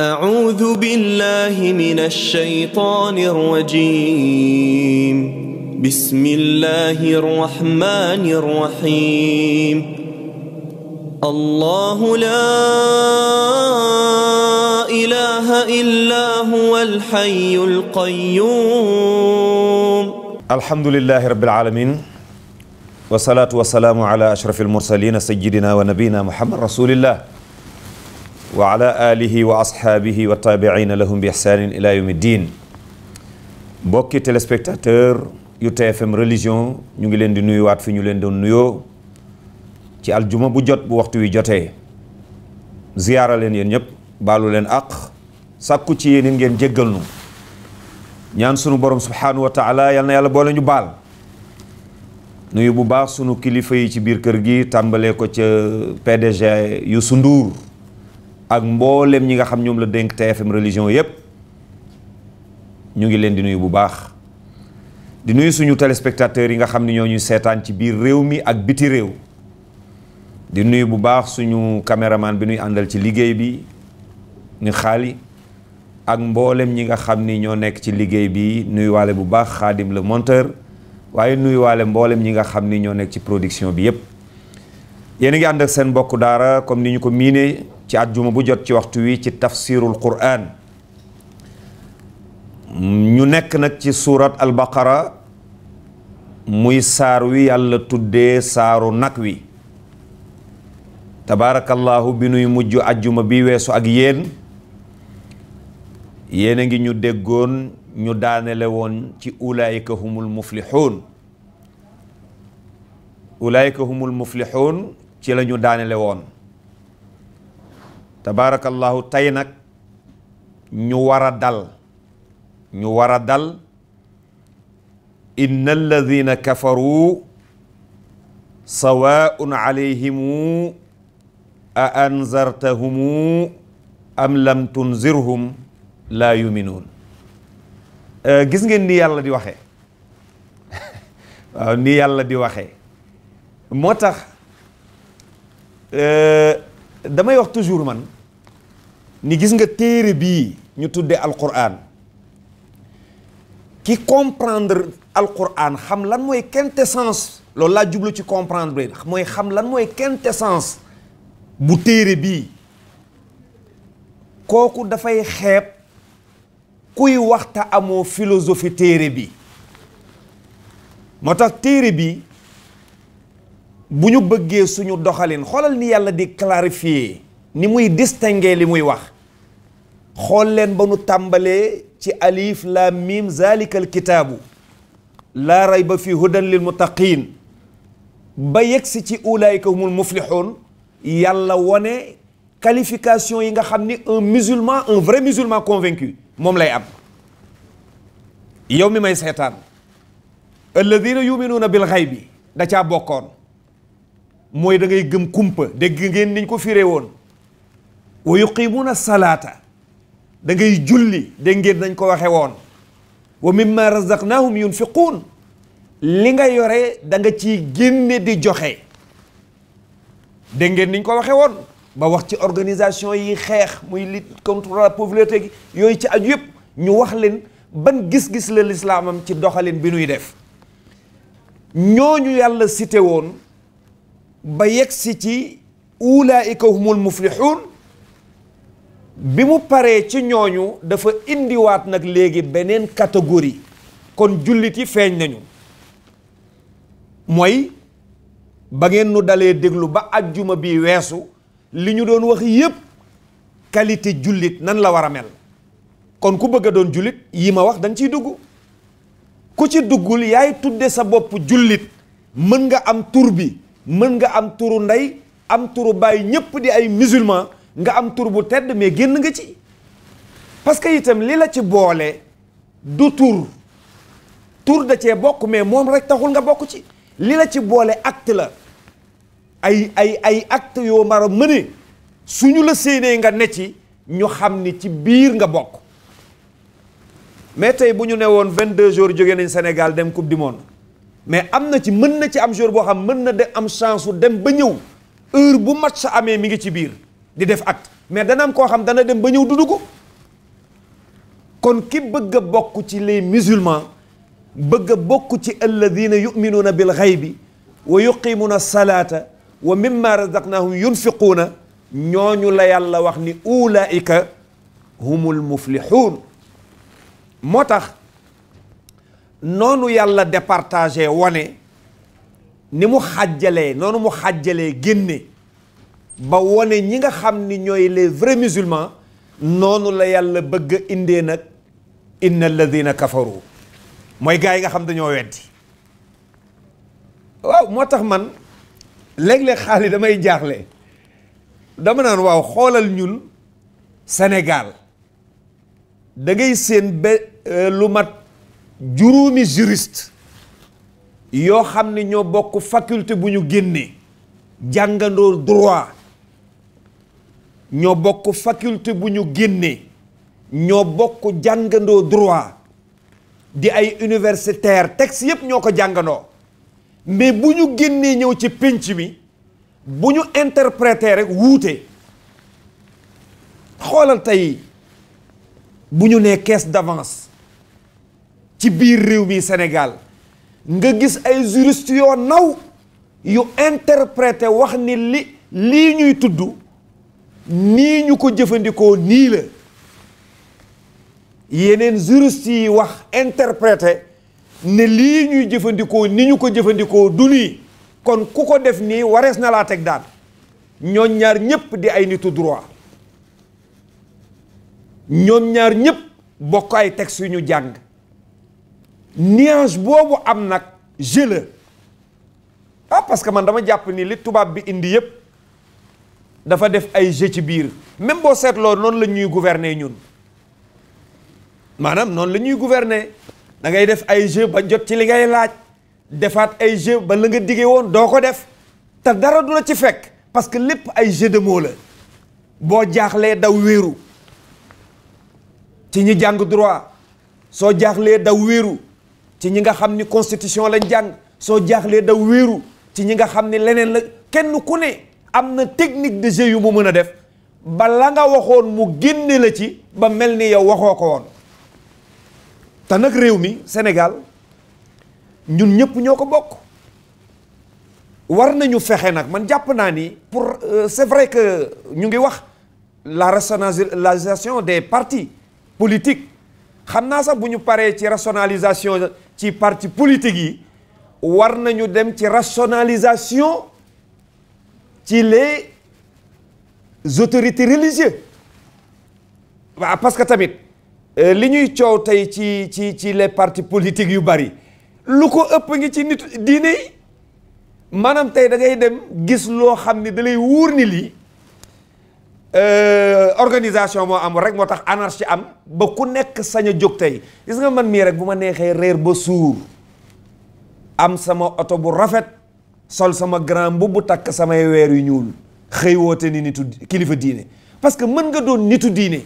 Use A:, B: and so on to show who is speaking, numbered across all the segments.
A: أعوذ بالله من الشيطان الرجيم بسم الله الرحمن الرحيم الله لا إله إلا هو الحي القيوم
B: الحمد لله رب العالمين والصلاة والسلام على أشرف المرسلين سيدنا ونبينا محمد رسول الله وعلى آله وأصحابه والتابعين لهم بإحسان إلى يوم الدين. mbokki téléspectateur yu TFM religion ñu ngi leen di nuyuwaat fi ñu leen doon nuyoo ci aljuma bu jot bu waxtu wi jotee ziyaara leen yéen ñëpp baalu leen àq sàkku ci yéen ngeen jéggal nu ñaan sunu borom subhanahu wa taala yal na yàlla boole ñu baal nuyu bu baax sunu kilifa yi ci biir kër gi tàmbalee ko ca PDG Youssou Ndour ak mboolem ñi nga xam ñoom la dénk TFM religion yépp ñu ngi leen di nuyu bu baax di nuyu suñu téléspectateurs yi nga xam ne ñoo ñuy seetaan ci biir réew mi ak biti réew di nuyu bu baax suñu caméraman bi nuy àndal ci liggéey bi ñu xaali ak mboolem ñi nga xam ni ñoo nekk ci liggéey bi nuyuwaale bu baax Xaadim le monteur waaye nuyuwaale mboolem ñi nga xam ni ñoo nekk ci production bi yépp yéen a ngi ànd ak seen mbokku daara comme ni ñu ko miinee ci àjjuma bu jot ci waxtu wi ci tafsirul Qur'an ñu nekk nag ci surat al baqara muy saar wi yàlla tuddee saaru nag wi tabaarakallahu bi nuy mujj àjjuma bi weesu ak yéen a ngi ñu déggoon ñu daanele woon ci ulaayika humul muflixuun ulaayika humul muflixuun ci la ñu daanele woon tabaarakallahu tey nag ñu war a dal inna alladina kafaru sawaun alayhimu a anzartahumu am lam tunzirhum laa yuminuun gis ngeen ni yàlla di waxee waaw ni yàlla di waxee moo tax damay wax toujours man ni gis nga téere bii ñu tuddee Alqur'an ki comprendre Alqur'an xam lan mooy quintessence loolu laa jublu ci comprendre mooy xam lan mooy quintessence bu téere bii kooku dafay xeeb kuy waxta amoo philosophie téere bi moo tax téere bi bu ñu bëggee suñu doxalin xoolal ni yàlla di clarifier ni muy distinguer li muy wax xool leen ba nu tàmbalee ci alif laam miim zalikal kitaabu laa rayba fi hudan lil muttaqin ba yegsi ci ulaayika humul muflixuun yàlla wone qualification yi nga xam ni un vrai musulman convaincu moom lay am yow mi may seetaan alladina yuminuuna bil xaybi da caa bokkoon mooy da ngay gëm kumpa dégg ngeen niñ ko firee woon wa yuqimuuna salaata da ngay julli dégg ngeen nañ ko waxe woon wa mimma razaqnahum yunfiquun li nga yore da nga ciy génne di joxe dégg ngeen niñ ko waxe woon ba wax ci organisation yi xeex muy lutte contre la pauvreté gi yooyu ci aju yëpp ñu wax leen ban gis-gis la lislaamam ci doxalin bi nuy def ñooñu yàlla cité woon ba yegsi ci ulaika humul muflixuun bi mu paree ci ñooñu dafa indiwaat nag léegi beneen catégorie kon jullit yi feeñ nañu mooy ba ngeen nu dalee déglu ba ajjuma bi weesu li ñu doon wax yépp qualité jullit nan la war a mel kon ku bëgg a doon jullit yi ma wax da nga ciy dugg ku ci duggul yaay tudde sa bopp jullit mën nga am tur bi mën nga am turu ndey am turu baay ñépp di ay musulman nga am tur bu tedd mais génn nga ci parce que itam li la ci boole du tur da cee bokk mais moom rek taxul nga bokk ci li la ci boole acte la ay acte yoo mar a mëne suñu la séenee nga ne ci ñu xam ni ci biir nga bokk mais tey bu ñu ne woon 22 jours jóge nañ Sénégal dem coupe du monde mais am na ci mën na ci am jour boo xam mën na de am chance su dem ba ñëw heure bu match amee mi ngi ci biir di def acte mais dana am koo xam dana dem ba ñëw du dugg kon ki bëgg a bokk ci les musulmans bëgg a bokk ci alladina yuminuuna bil xaybi wa yuqimuuna salaata wa mimma razaqnahum yunfiquuna ñooñu la yàlla wax ni ulaika humul muflixuun. moo tax noonu yàlla départagé wane ni mu xàjjalee noonu mu xàjjalee génne ba wane ñi nga xam ni ñooy les vrais musulmans noonu la yàlla bëgg a indee nag inna alladina kafaru mooy gars yi nga xam dañoo weddi. waaw moo tax man léeg-léeg xaalis damay jaaxle dama naan waaw xoolal ñun Sénégal da ngay seen ba lu mat juróomi juriste yoo xam ne ñoo bokk faculté bu ñu génnee jàngandoo droit ñoo bokk faculté bu ñu génnee ñoo bokk jàngandoo droit di ay universitaire texte yépp ñoo ko jàngandoo mais bu ñu génnee ñëw ci pénc mi bu ñu interpréter rek wuute. xoolal tey bu ñu nee caisse d'avance ci biir réew mi Sénégal nga gis ay juristes yoo naw yu interpréter wax ni lii ñuy tudd nii ñu ko jëfandikoo nii la yeneen juristes yi wax interpréter ne lii ñuy jëfandikoo ni ñu ko jëfandikoo du nii kon ku ko def nii warees na laa teg daan. ñoom ñaar ñépp di ay nitu droit ñoom ñaar ñépp bokk ay textes yu ñu jàng nuance boobu am nag jeu la parce que man dama jàpp ni li tubaab bi indi yépp dafa def ay jeu ci biir même boo seetloo noonu la ñuy gouverner ñun maanaam noonu la ñuy gouverner da ngay def ay jeu ba jot ci li ngay laaj defaat ay jeu ba la nga diggee woon doo ko def te dara du la ci fekk parce que lépp ay jeu de mots la boo jaaxlee daw wéeru ci ñi jàng droit soo jaaxlee daw wéeru ci ñi nga xam ni constitution lañ jàng soo jaaxlee daw wéeru ci ñi nga xam ni leneen la kenn ku ne am na technique de jeu yu mu mën a def ba la nga waxoon mu génne la ci ba mel ni yow waxoo ko woon. te nag réew mi Sénégal ñun ñëpp ñoo ko bokk war nañu fexe nag man jàpp naa ni pour c'est vrai que ñu ngi wax la rationalisation des partis politiques xam naa sax bu ñu paree ci rationalisation ci partis politiques yi war nañu dem ci rationalisation ci les autorités religieuses waaw parce que tamit li ñuy coow tey ci les partis politiques yu bari lu ko ëpp ngi ci nit diine yi maanaam tey da ngay dem gis loo xam ni da lay wóor ni lii organisation moo am rek moo tax anarchie am ba ku nekk sañ a jóg tey gis nga man mii rek bu ma neexee reer ba suur am sama oto bu rafet sol sama grand mbubb takk samay weer yu ñuul xëy woote ni nitu kilifa diine parce que mën nga doon nitu diine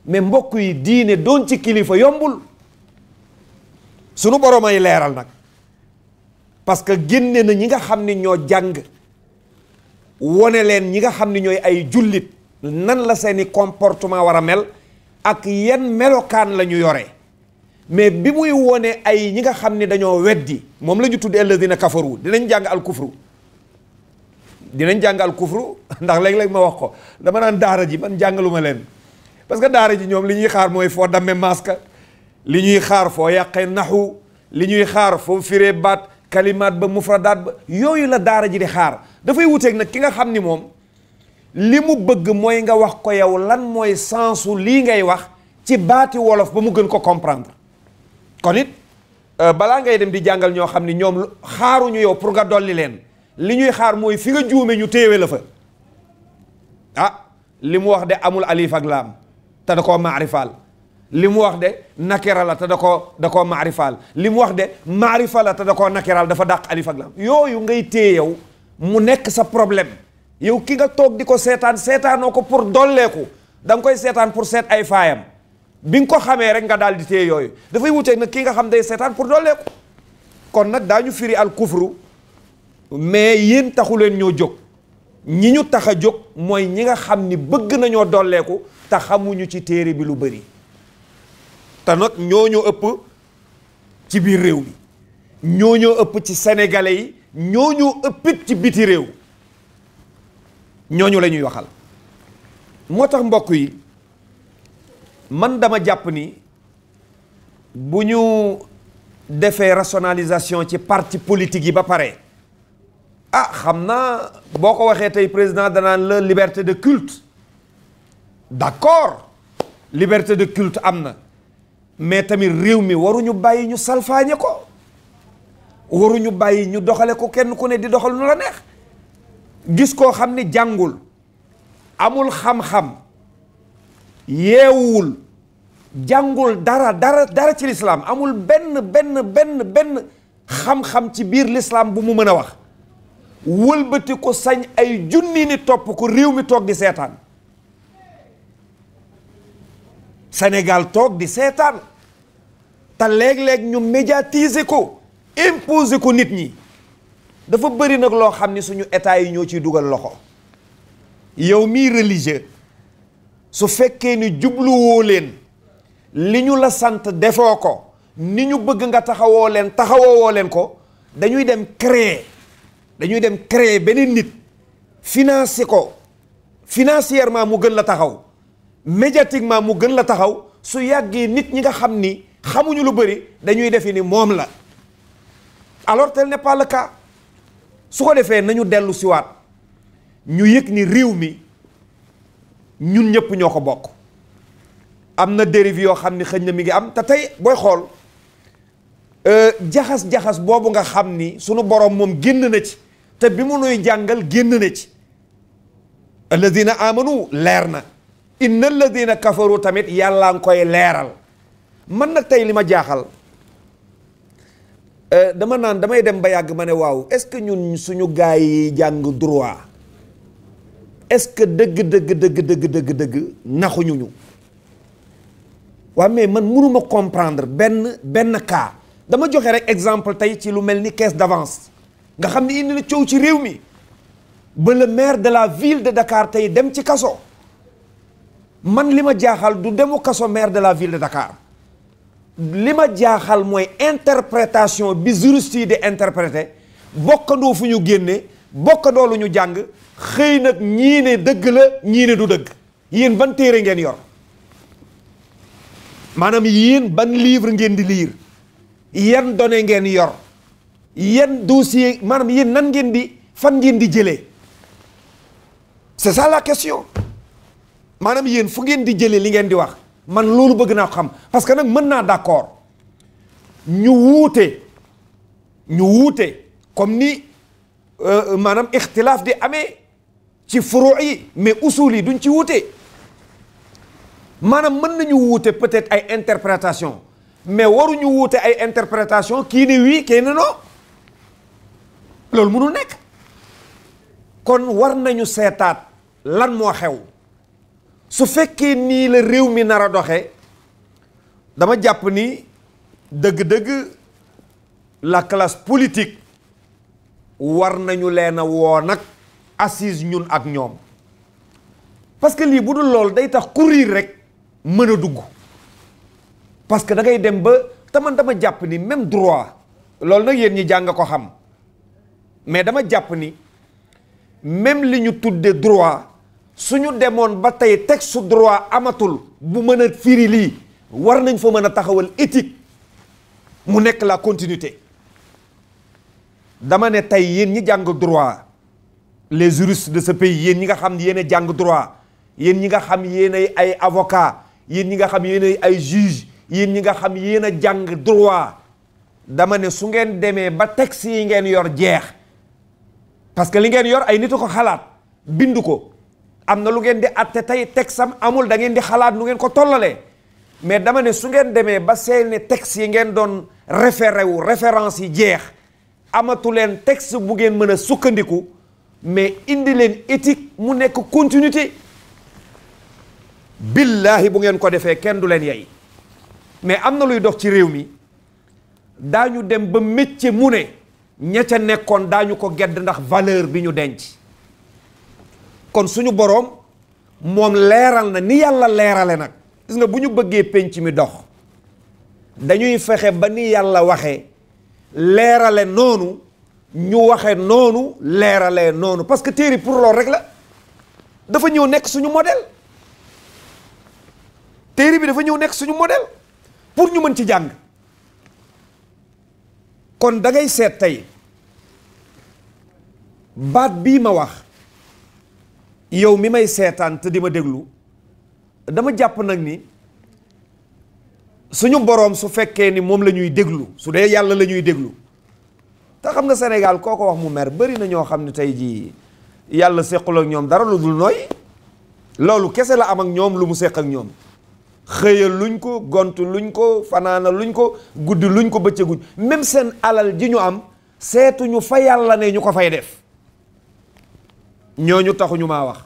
B: mais mbokk yi diine doon ci kilifa yombul sunu borom ay leeral nag parce que génne na ñi nga xam ni ñoo jàng wone leen ñi nga xam ni ñooy ay jullit nan la seeni comportement war a mel ak yan melokaan la ñu yore mais bi muy wone ay ñi nga xam ni dañoo weddi moom la ñu tudd alladina kafaru dinañ jàng al kufru ndax léeg-léeg ma wax ko dama naan daara ji man jàngaluma leen parce que daara ji ñoom li ñuy xaar mooy foo damme maska li ñuy xaar foo yàqee naxu li ñuy xaar foo firee baat kalimaat ba mufradaat ba yooyu la daara ji di xaar dafay wuteeg nag ki nga xam ni moom li mu bëgg mooy nga wax ko yow lan mooy sensu lii ngay wax ci baati wolof ba mu gën ko comprendre kon it balaa ngay dem di jàngal ñoo xam ni ñoom xaaruñu yow pour nga dolli leen li ñuy xaar mooy fi nga juume ñu téewe la fa li mu wax de amul alif ak laam te da koo maarifaal li mu wax de nakira la te da koo maarifaal li mu wax de maarifa la te da koo nakiraal dafa dàq alif ak laam yooyu ngay téye yow mu nekk sa problème yow ki nga toog di ko seetaanoo ko pour dolleeku da nga koy seetaan pour seet ay faayam bi nga ko xamee rek nga daal di téye yooyu dafay wuteeg nag ki nga xam day seetaan pour dolleeku kon nag daañu firi al kufru mais yéen taxu leen ñoo jóg ñi ñu tax a jóg mooy ñi nga xam ni bëgg nañoo dolleeku te xamuñu ci téere bi lu bëri te nag ñooñu ëpp ci biir réew mi ñooñu ëpp ci sénégalais yi ñooñu ëppit ci biti réew ñooñu la ñuy waxal. moo tax mbokk yi man dama jàpp ni bu ñu defee rationalisation ci parti politique yi ba pare xam naa boo ko waxee tey président danaan la liberté de culte d'accord liberté de culte am na mais tamit réew mi waruñu bàyyi ñu salfaañe ko waruñu bàyyi ñu doxale ko kenn ku ne di doxal nu la neex gis koo xam ni jàngul amul xam-xam yeewul jàngul dara ci lislaam amul benn xam-xam ci biir lislaam bu mu mën a wax wëlbati ko sañ ay junni ni topp ko réew mi toog di seetaan Sénégal toog di seetaan te léeg-léeg ñu médiatiser ko imposer ko nit ñi dafa bëri nag loo xam ni suñu état yi ñoo ciy dugal loxo yow mii religieux su fekkee ni jubluwoo leen li ñu la sant defoo ko ni ñu bëgg nga taxawoo leen ko dañuy dem créer beneen nit financer ko financièrement mu gën la taxaw médiatiquement mu gën la taxaw su yàggee nit ñi nga xam ni xamuñu lu bëri dañuy defi ni moom la alors tel n'est pas le cas su ko defee nañu dellu siwaat ñu yëg ni réew mi ñun ñëpp ñoo ko bokk am na dérive yoo xam ni xëñ na mi ngi am te tey booy xool jaxas-jaxas boobu nga xam ni sunu borom moom génn na ci te bi mu nuy jàngal génn na ci alladina amanu leer na inna alladina kafaru tamit yàllaa ngi koy leeral man nag tey li ma jaaxal damay dem ba yàgg ma ne waaw est-ce que ñun suñu gaay yi jàng droit est-ce que dëgg naxuñu ñu waaw mais man mënuma comprendre benn cas dama joxe rek exemple tey ci lu mel ni caisse d'avance nga xam ne indi na coow ci réew mi ba le maire de la ville de Dakar tey dem ci kaso man li ma jaaxal du demu kaso maire de la ville de Dakar li ma jaaxal mooy interprétation bi juriste yi di interpréter bokkandoo fu ñu génne bokkandoo lu ñu jàng xëy nag ñii ne dëgg la ñii ne du dëgg yéen ban téere ngeen yor maanaam yéen ban livre ngeen di lire yan données ngeen yor yan dossier maanaam yéen nan ngeen di fan ngeen di jëlee c'est ça la question maanaam yéen fu ngeen di jëlee li ngeen di wax man loolu bëgg naa ko xam parce que nag mën naa d'accord ñu wuute comme ni maanaam ixtilaaf di amee ci furu yi mais usul yi duñ ci wuute maanaam mën nañu wuute peut-être ay interprétation mais waruñu wuute ay interprétation kii ne oui kii ne non loolu mënul nekk kon war nañu seetaat lan moo xew su fekkee nii la réew mi nar a doxee dama jàpp ni dëgg-dëgg la classe politique war nañu leen a woo nag assise ñun ak ñoom parce que lii bu dul loolu day tax courir rek mën a dugg parce que da ngay dem ba te man dama jàpp ni même droit loolu nag yéen ñi jàng ko xam mais dama jàpp ni même li ñu tudde droit suñu demoon ba tey texte droit amatul bu mën a firi lii war nañ fa mën a taxawal éthique mu nekk la continuité dama ne tey yéen ñi jàng droit les juristes de ce pays yéen ñi nga xam yéen a jàng droit yéen ñi nga xam yéen ay avocat yéen ñi nga xam yéen ay juge yéen ñi nga xam yéen a jàng droit dama ne su ngeen demee ba texte yi ngeen yor jeex parce que li ngeen yor ay nit a ko xalaat bindu ko am na lu ngeen di atte tey texte am amul da ngeen di xalaat lu ngeen ko tollalee mais dama ne su ngeen demee ba seeni texte yi ngeen doon référé wu référence yi jeex amatu leen texte bu ngeen mën a sukkandiku mais indi leen éthique mu nekk continuité billahi bu ngeen ko defee kenn du leen yey mais am na luy dox ci réew mi daañu dem ba métier mu ne ña ca nekkoon daañu ko gedd ndax valeur bi ñu denc kon suñu boroom moom leeral na ni yàlla leerale nag gis nga bu ñu bëggee penc mi dox dañuy fexe ba ni yàlla waxe leerale noonu ñu waxe noonu leerale noonu parce que téere pour loolu rek la dafa ñëw nekk suñu modèle téere bi dafa ñëw nekk suñu modèle pour ñu mën ci jàng kon da ngay seet tey baat bii ma wax yow mi may seetaan te di ma déglu dama jàpp nag ni suñu boroom su fekkee ni moom la ñuy déglu su dee yàlla la ñuy déglu te xam nga Sénégal koo ko wax mu mer bari na ñoo xam ne tey jii yàlla sequl ak ñoom dara lu dul nooy loolu kese la am ak ñoom lu mu seq ak ñoom xëyal luñ ko gont luñ ko fanaana luñ ko guddi luñ ko bëccëguñ même seen alal ji ñu am seetuñu fa yàlla ne ñu ko fay def ñooñu taxuñu maa wax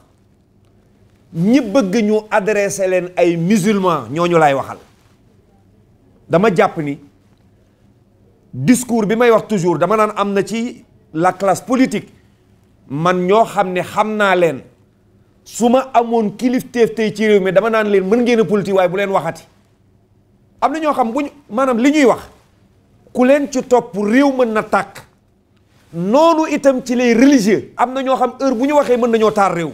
B: ñi bëgg ñu adressé leen ay musulman ñooñu lay waxal dama jàpp ni discours bi may wax toujours dama naan am na ci la classe politique man ñoo xam ne xam naa leen su ma amoon kilifteef tey ci réew mi dama naan leen mën ngeen a politique waaye bu leen waxati am na ñoo xam buñ maanaam li ñuy wax ku leen ci topp réew mën na tàkk noonu itam ci les religieux am na ñoo xam heure bu ñu waxee mën nañoo taar réew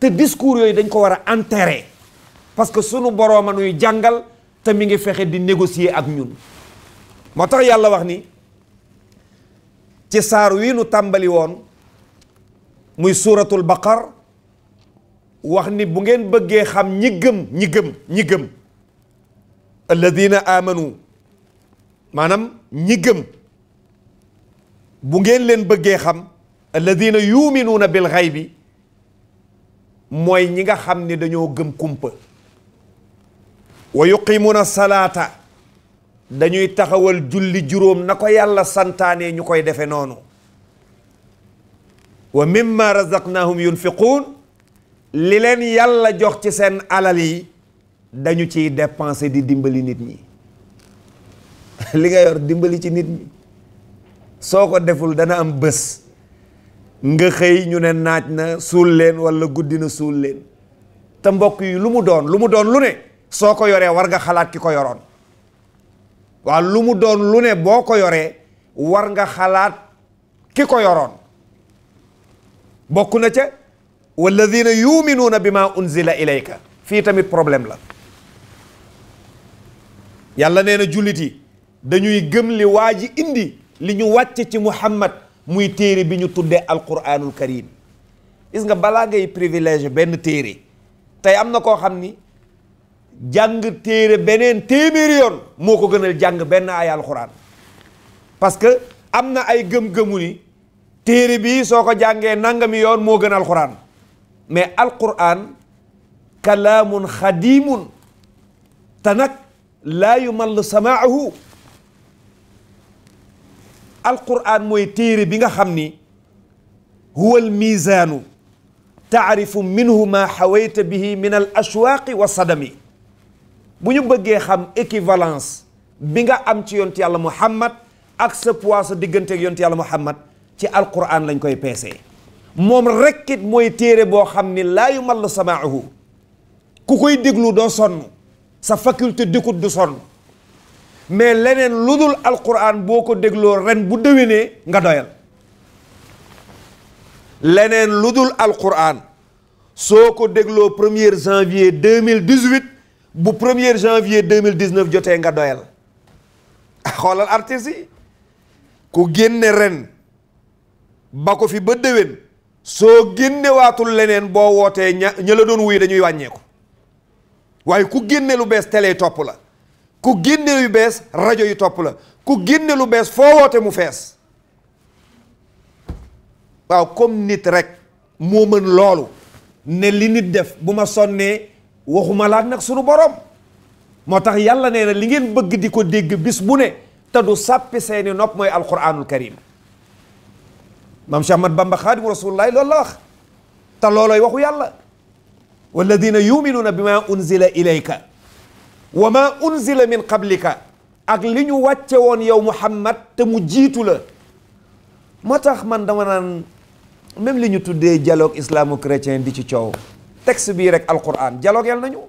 B: te discours yooyu dañ ko war a enterrer parce que sunu borooma nuy jàngal te mi ngi fexe di négocier ak ñun moo tax yàlla wax ni ci saar wi nu tàmbali woon muy suuratul baqar wax ni bu ngeen bëggee xam ñi gëm alladina amanu maanaam ñi gëm bu ngeen leen bëggee xam alladina yuminuuna bil xaybi mooy ñi nga xam ni dañoo gëm kumpa wa yuqimuuna salaata dañuy taxawal julli juróom na ko yàlla santaane ñu koy defe noonu wa mimma razaqnahum yunfiquun li leen yàlla jox ci seen alal yi dañu ciy dépenser di dimbali nit ñi li nga yor dimbali ci nit ñi soo ko deful dana am bés nga xëy ñu ne naaj na suul leen wala guddi na suul leen te mbokk yi lu mu doon lu ne soo ko yoree war nga xalaat ki ko yoroon waaw lu mu doon lu ne boo ko yoree war nga xalaat ki ko yoroon bokk na ca walladina yuminuuna bima unzila ilayka fii tamit problème la yàlla nee na jullit yi dañuy gëm li waa ji indi li ñu wàcce ci Muhammad muy téere bi ñu tuddee alquranul karim gis nga balaa ngay privilège benn téere tey am na koo xam ni jàng téere beneen téeméeri yoon moo ko gënal jàng benn ay alquran parce que am na ay gëm-gëmu ni téere bi soo ko jàngee nangami yoon moo gën alquran mais alquran kalaamun xadimun te nag laa yumallu samaahu alquran mooy téere bi nga xam ni huwa al mizaanu taarifu minhu ma xawayta bihi min al ashwaaqi wa sadami bu ñu bëggee xam équivalence bi nga am ci yonent yàlla Muhammad ak sa poids sa diggante ak yonent yàlla Muhammad ci alquran lañ koy peesee moom rekkit mooy téere boo xam ni laa yumallu samaahu ku koy déglu doo sonn sa faculté d'écoute du sonn mais leneen lu dul alquran boo ko dégloo ren bu déwénee nga doyal leneen lu dul alquran soo ko dégloo 1er janvier 2018 bu 1er janvier 2019 jotee nga doyal xoolal artistes yi ku génne ren ba ko fi ba déwén soo génne waatul leneen boo wootee ña la doon wuy dañuy wàññeeku waaye ku génne lu bees télé topp la ku génne lu bees rajo yi topp la ku génne lu bees foo woote mu fees waaw comme nit rek moo mën loolu ne li nit def bu ma sonnee waxuma laak nag sunu borom moo tax yàlla nee na li ngeen bëgg di ko dégg bis bu ne te du sàppi seeni nopp mooy alquranul karim maam Cheikh Ahmad Bamba xaadimu rasulullahi loolu la wax te looloy waxu yàlla walladina yuminuuna bima unzila ilayka wa ma unzila min qablika ak li ñu wàcce woon yow Muhammad te mu jiitu la moo tax man dama naan même li ñu tuddee dialogue islamo-chrétien di ci coow texte bii rek alquran dialogue yal nañu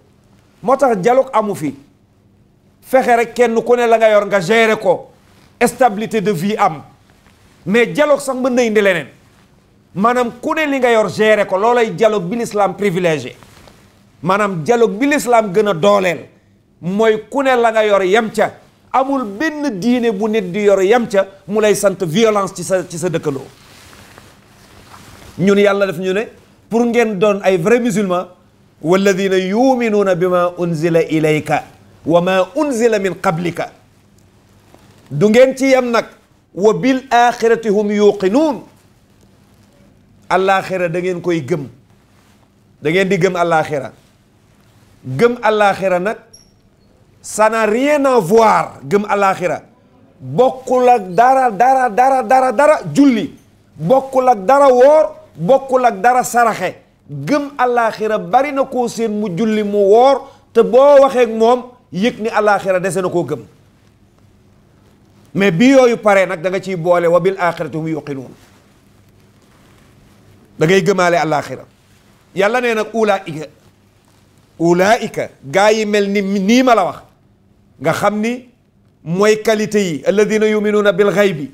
B: moo tax dialogue amu fi fexe rek kenn ku ne la nga yor nga gérer ko stabilité de vie am mais dialogue sax mën na indi leneen maanaam ku ne li nga yor gérer ko loolay dialogue bi l'islam privilégié maanaam dialogue bi l'islam gën a dooleel mooy ku ne la nga yor yem ca amul benn diine bu nit di yor yem ca mu lay sant violence ci sa dëkkandoo ñun yàlla def ñu ne pour ngeen doon ay vrai musulman walladina yuminuuna bima unzila ilayka wa ma unzila min qablika du ngeen ci yem nag wa bil axirati hum yuqinuun alaxira da ngeen koy gëm da ngeen di gëm alaxira gëm alaxira nag ça n'a rien à voir gëm alaxira bokkul ak dara julli bokkul ak dara woor bokkul ak dara saraxe gëm alaxira bari na koo seen mu julli mu woor te boo waxee ak moom yëg ni alaxira dese na koo gëm mais bi yooyu pare nag da nga ciy boole wa bil axirati hum yuqinuun da ngay gëmaale alaxira yàlla nee nag ulaika gaa yi mel ni nii ma la wax nga xam ni mooy qualité yi alladina yuminuuna bil xaybi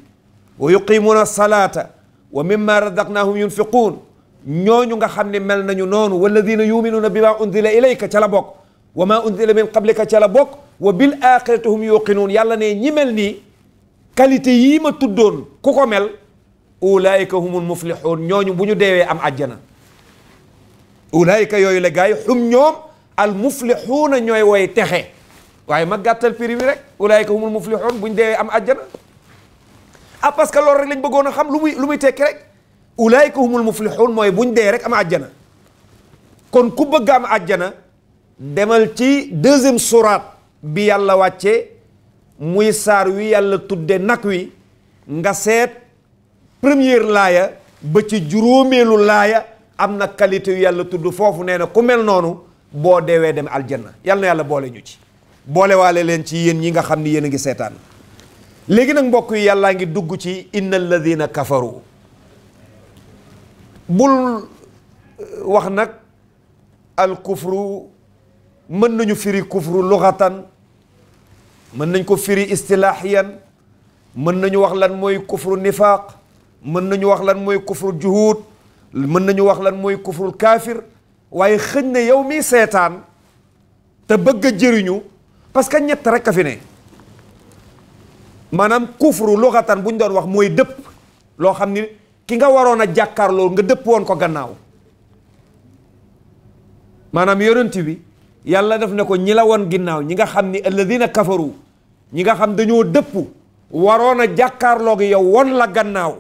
B: wa yuqimuuna salata wa mimma razaqnahum yunfiquun ñooñu nga xam ne mel nañu noonu walladina yuminuuna bima unzila ilayka ca la bokk wa ma unzila min qablika ca la bokk wa bil axirati hum yuqinuun yàlla ne ñi mel nii qualité yii ma tuddoon ku ko mel ulaika humul muflixuun ñooñu bu ñu deewee am àjjana ulaika yooyu la gars yi xum ñoom al muflixuuna ñooy woy texe waaye ma gàttal prix bi rek ulaika humul muflixuun bu ñu deewee am àjjana parce que loolu rek lañ bëggoon a xam lu muy tekki rek ulaika humul muflixuun mooy bu ñu dee rek am àjjana kon ku bëgg am àjjana demal ci deuxième sourate bi yàlla wàccee muy saar wi yàlla tudde nag wi nga seet première laaya ba ci juróomeelu laaya am na qualité yu yàlla tudd foofu nee na ku mel noonu boo deewee dem aljanna yàlla na yàlla boole ñu ci boole waale leen ci yéen ñi nga xam ni yéen a ngi seetaan léegi nag mbokk yi yàllaa ngi dugg ci inna alladina kafaru bul wax nag al kufru mën nañu firi kufru lughatan mën nañ ko firi istilaahiyan mën nañu wax lan mooy kufru nifaaq mën nañu wax lan mooy kufru juhud mën nañu wax lan mooy kufrul kaafir waaye xëñ na yow mi seetaan te bëgg a jëriñu parce que ñett rek a fi ne maanaam kufru lughatan bu ñu doon wax mooy dëpp loo xam ni ki nga waroon a jàkkaarloo nga dëpp woon ko gannaaw maanaam yonent bi yàlla def ne ko ñi la woon ginnaaw ñi nga xam ni alladina kafaru ñi nga xam dañoo dëpp waroon a jàkkaarloo gi yow won la gannaaw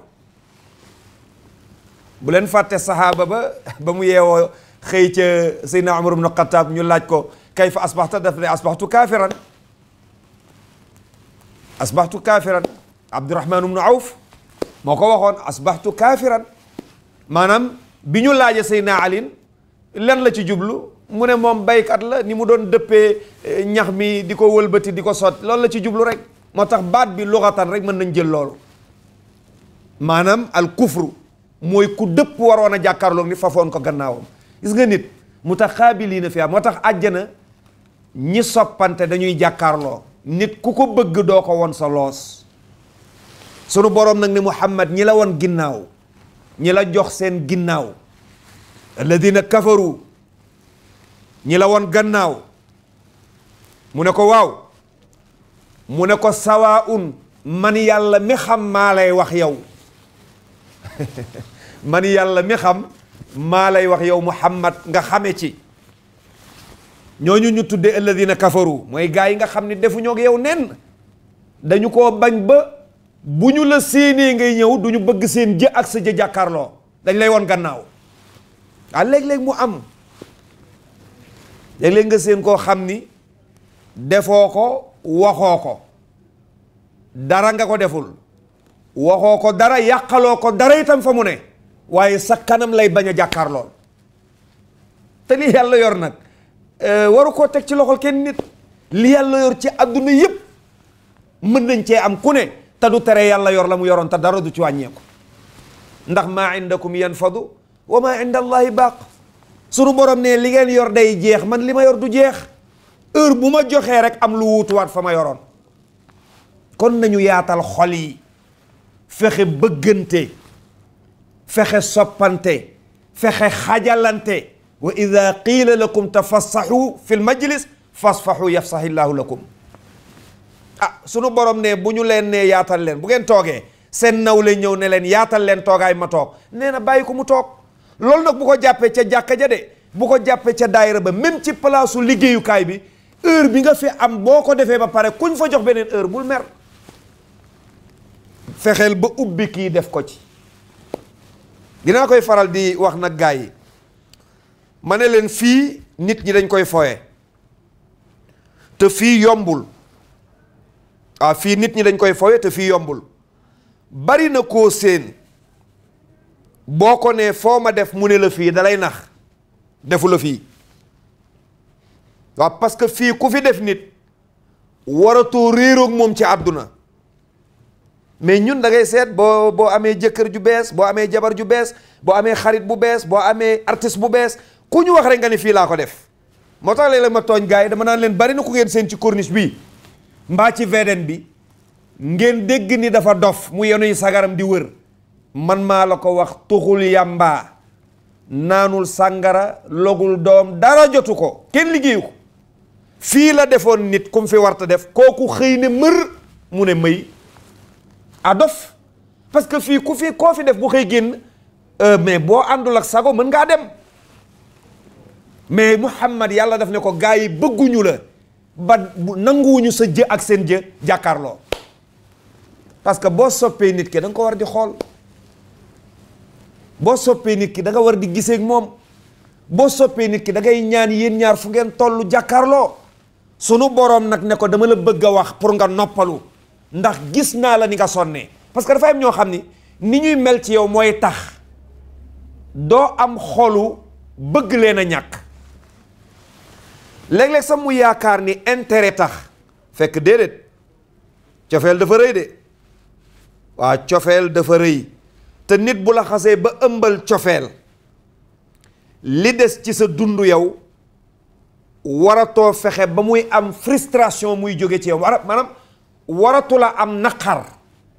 B: bu leen fàtte sahaaba ba mu yeewoo xëy ca Seydina Umar ibn Xattaab ñu laaj ko kayfa asbaxta daf ne asbaxtu kaafiran Abdurahmaan ibn Awf moo ko waxoon asbaxtu kaafiran maanaam bi ñu laaje Seydina Ali lan la ci jublu mu ne moom baykat la ni mu doon dëppee ñax mi di ko wëlbati di ko sot loolu la ci jublu rek moo tax baat bi lughatan rek mën nañ jël loolu maanaam al kufru mooy ku dëpp waroon a jàkkaarloog ni fafoon ko gannaawam gis nga nit mutaxaabiliina fiha moo tax àjjana ñi soppante dañuy jàkkaarloo nit ku ko bëgg doo ko won sa loos sunu boroom nag ne Muhammad ñi la won ginnaaw ñi la jox seen ginnaaw alladina kafaru ñi la won gannaaw mu ne ko waaw mu ne ko sawaun man yàlla mi xam maa lay wax yow man yàlla mi xam maa lay wax yow Muhammad nga xame ci ñooñu ñu tudde alladina kafaru mooy gaa yi nga xam ne defuñoo ak yow nen dañu koo bañ ba bu ñu la séenee ngay ñëw duñu bëgg seen jë ak sa jë jàkkaarloo dañ lay won gannaaw ah léeg-léeg mu am léeg-léeg nga seen koo xam ni defoo ko waxoo ko dara nga ko deful waxoo ko dara yàqaloo ko dara itam fa mu ne waaye sa kanam lay bañ a jàkkaarlool te li yàlla yor nag waru koo teg ci loxol kenn nit li yàlla yor ci adduna yëpp mën nañ cee am ku ne te du tere yàlla yor la mu yoroon te dara du ci wàññeeku ndax maa indakum yanfadu wa maa inda allahi baaq sunu borom ne li ngeen yor day jeex man li ma yor du jeex heure bu ma joxee rek am lu wuutuwaat fa ma yoroon. kon nañu yaatal xol yi, fexe bëggante, fexe soppante, fexe xajalante. wa ida qiila lakum tafassaxu fi lmajlis fasfaxu yafsaxillahu lakum. sunu borom ne bu ñu leen ne yaatal leen, bu ngeen toogee seen nawle ñëw ne leen yaatal leen toogaay ma toog, nee na bàyyi ko mu toog. loolu nag bu ko jàppee ca jàkka ja de, bu ko jàppee ca daayira ba, même ci palaasu liggéeyukaay bi, heure bi nga fi am boo ko defee ba pare kuñ fa jox beneen heure bul mer. fexeel ba ubbi kii def ko ci. dinaa koy faral di wax nag gaa yi, ma ne leen fii nit ñi dañ koy foye te fii yombul. fii nit ñi dañ koy foye te fii yombul. bari na koo seen boo ko nee foo ma def mu ne la fii dalay nax, defu la fii. waaw parce que fii ku fi def nit waratoo réeroog moom ci àdduna. mais ñun da ngay seet boo amee jëkkër ju bees, boo amee jabar ju bees, boo amee xarit bu bees, boo amee artiste bu bees, ku ñu wax rek nga ni fii laa ko def. moo tax léeg-léeg ma tooñ gars yi dama naan leen bari na ku ngeen seen ci corniche bi mbaa ci VDN bi ngeen dégg ni dafa dof mu yenuy sagaram di wër. man maa la ko wax, tuxul yàmbaa, naanul sàngara, logul doom, dara jotu ko, kenn liggéeyu ko. fii la defoon nit kum fi warta def, kooku xëy ne mër mu ne mëy dof. parce que fii koo fi def bu xëy génn mais boo àndul ak sago mën ngaa dem. mais Muhammad yàlla daf ne ko gaa yi bëgguñu la ba nanguwuñu sa jë ak seen jë jàkkaarloo. parce que boo soppee nit ki da nga ko war di xool, boo soppee nit ki da nga war di gisee ak moom, boo soppee nit ki da ngay ñaan yéen ñaar fu ngeen tollu jàkkaarloo. sunu boroom nag ne ko dama la bëgg a wax pour nga noppalu, ndax gis naa la ni nga sonnee. parce que dafa am ñoo xam ni ñuy mel ci yow mooy tax doo am xolu bëgg leen a ñàkk. léeg-léeg sax mu yaakaar ni intérêt tax, fekk déedéet. cofeel dafa rëy de. waa cofeel dafa rëy te nit bu la xasee ba ëmbal cofeel, li des ci sa dund yow waratoo fexe ba muy am frustration muy jóge ci yow, maanaam waratu la am naqar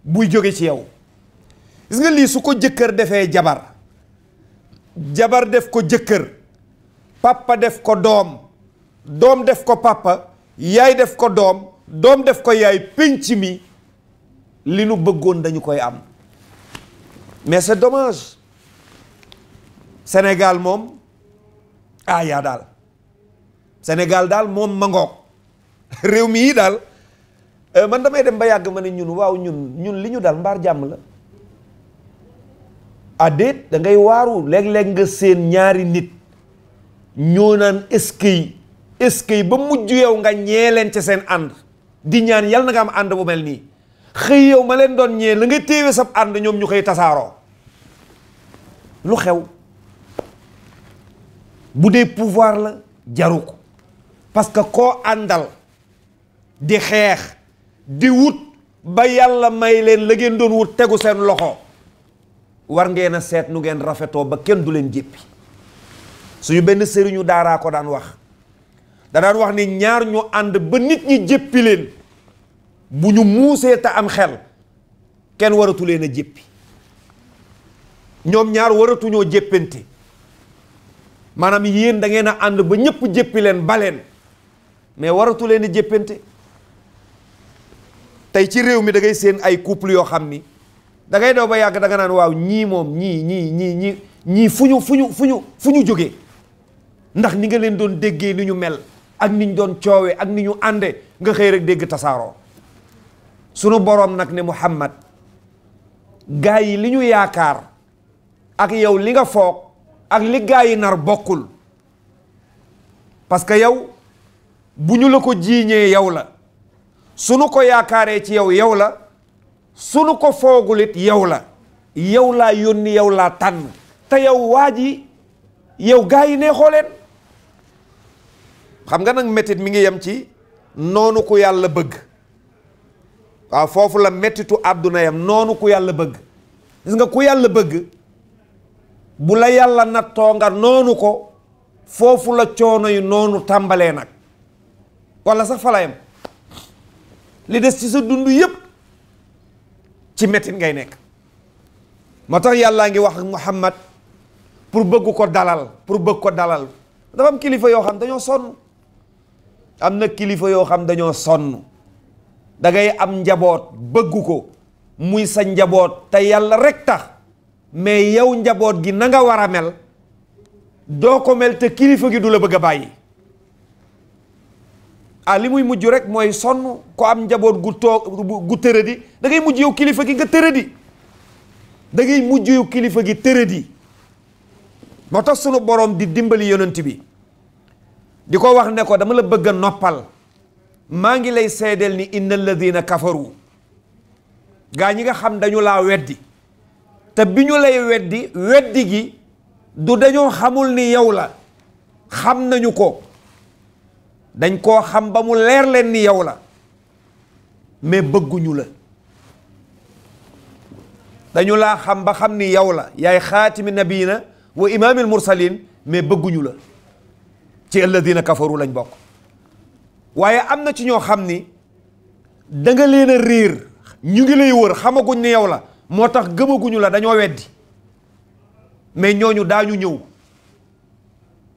B: buy jóge ci yow. gis nga lii su ko jëkkër defee jabar, jabar def ko jëkkër, papa def ko doom, doom def ko papa, yaay def ko doom, doom def ko yaay, pénc mi li nu bëggoon dañu koy am. mais c'est dommage. Sénégal moom yaa daal, Sénégal daal moom ma ngoog réew mi yi daal man damay dem ba yàgg ma ne ñun waaw ñun li ñu daal mbaar jàmm la. déet da ngay waaru léeg-léeg nga seen ñaari nit ñoo naan eskay ba mujj yow nga ñee leen ci seen ànd di ñaan yal na nga am ànd bu mel nii. xëy yow ma leen doon ñee la nga téewe sab ànd ñoom ñu xëy tasaaroo. lu xew? bu dee pouvoir la jaru ko, parce que koo àndal di xeex di wut ba yàlla may leen la ngeen doon wut tegu seen loxo, war ngeen a seet nu ngeen rafetoo ba kenn du leen jéppi. suñu benn sëriñu daaraa ko daan wax, da daan wax ni ñaar ñu ànd ba nit ñi jéppi leen, bu ñu muusee te am xel kenn waratu leen a jéppi. ñoom ñaar waratuñoo jéppante. maanaam yéen da ngeen a ànd ba ñëpp jéppi leen baleen, mais waratu leen a jéppante. tey ci réew mi da ngay seen ay couple yoo xam ni da ngay daw ba yàgg da nga naan waaw ñii moom ñii fu ñu jógee, ndax ni nga leen doon déggee ni ñu mel ak ni ñu doon coowee ak ni ñu ànde nga xëy rek dégg tasaaroo. sunu boroom nag ne Muhammad, gaa yi li ñu yaakaar ak yow li nga foog ak li gaa yi nar bokkul. parce que yow bu ñu la ko jiiñee yow la, sunu ko yaakaaree ci yow la, sunu ko foogulit yow la. yow laa yónni, yow laa tànn, te yow waa ji yow gaa yi neexoo leen. xam nga nag métit mi ngi yem ci noonu ku yàlla bëgg. waaw foofu la méttitu àdduna yam, noonu ku yàlla bëgg. gis nga ku yàlla bëgg bu la yàlla nattoo nga noonu ko, foofu la coono yu noonu tàmbalee nag. wala sax falayam li des ci sa dund yépp ci mettit ngay nekk. moo tax yàllaa ngi wax ak Muhammad pour bëgg ko dalal dafa am kilifa yoo xam dañoo sonn. am na kilifa yoo xam dañoo sonn da ngay am njaboot bëgg ko muy sa njaboot te yàlla rek tax mais yow njaboot gi na nga war a mel doo ko mel te kilifa gi du la bëgg a bàyyi. li muy mujj rek mooy sonn ko am njaboot gu tëradi da ngay mujj yow kilifa gi nga tëradi da ngay mujj yow kilifa gi tëradi. moo tax sunu borom di dimbali yonent bi di ko wax ne ko dama la bëgg a noppal maa ngi lay seedeel ni inna alladina kafaru gaa ñi nga xam dañu laa weddi te bi ñu lay weddi gi du dañoo xamul ni yow la xam nañu ko dañ koo xam ba mu leer leen ni yow la mais bëgguñu la dañu laa xam ba xam ni yow la yaay xaatimi nabiina wa imaamil mursalin mais bëgguñu la ci alladina kafaru lañ bokk. waaye am na ci ñoo xam ni da nga leen a réer ñu ngi lay wër xamaguñ ni yow la moo tax gëmaguñu la dañoo weddi mais ñooñu daañu ñëw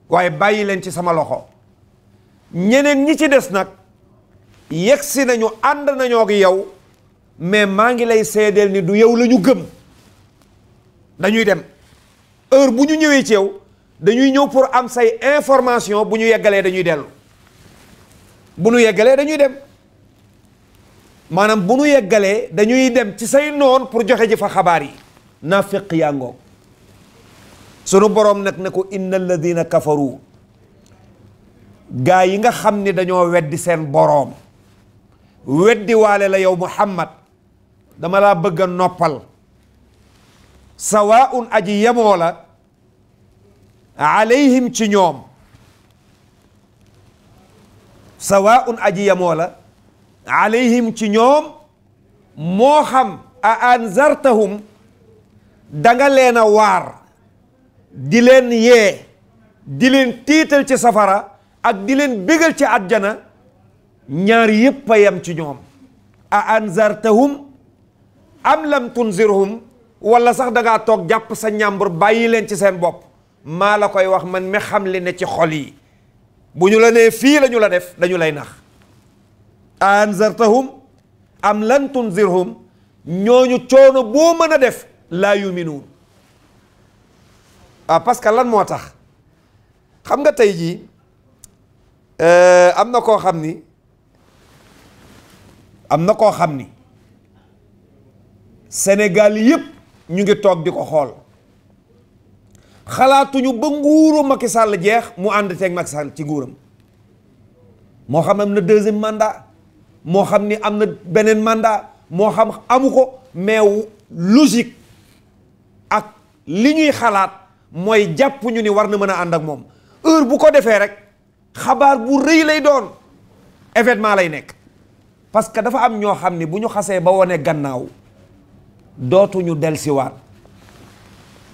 B: waaye bàyyi leen ci sama loxo. ñeneen ñi ci des nag yegsi nañu ànd nañoo ak yow mais maa ngi lay seedeel ni du yow la ñu gëm dañuy dem heure bu ñu ñëwee ci yow dañuy ñëw pour am say information bu ñu yeggalee dañuy dellu bu ñu yeggalee dañuy dem maanaam bu ñu yeggalee dañuy dem ci say noon pour joxe ji fa xabaar yi naafiq yaa ngoog sunu boroom nag ne ko inna alladina kafaru gaa yi nga xam ni dañoo weddi seen boroom weddi waale la yow Muhammad dama laa bëgg a noppal sawaun aji yemoo la alayhim ci ñoom sawaun aji yemoo la alayhim ci ñoom moo xam a anzartahum danga leen a waar di leen yee di leen tiital ci safara ak di leen bégal ci àjjana ñaar yépp a yem ci ñoom a anzartahum am lam tunzirhum wala sax dangaa toog jàpp sa ñàmbur bàyyi leen ci seen bopp maa la koy wax man mi xam li ne ci xol yi bu ñu la nee fii la ñu la def dañu lay nax a anzartahum am lan tunzirhum ñooñu coono boo mën a def laa yuminuun parce que lan moo tax xam nga tey jii am na koo xam ni Sénégal yépp ñu ngi toog di ko xool xalaatuñu ba nguuru Macky Sall jeex mu ànd teeg Macky Sall ci nguuram moo xam am na deuxième mandat moo xam ni am na beneen mandat moo xam amu ko mais logique ak li ñuy xalaat mooy jàpp ñu ni war na mën a ànd ak moom heure bu ko defee rek xabaar bu rëy lay doon événement lay nekk parce que dafa am ñoo xam ni bu ñu xasee ba wone gannaaw dootuñu delsiwaat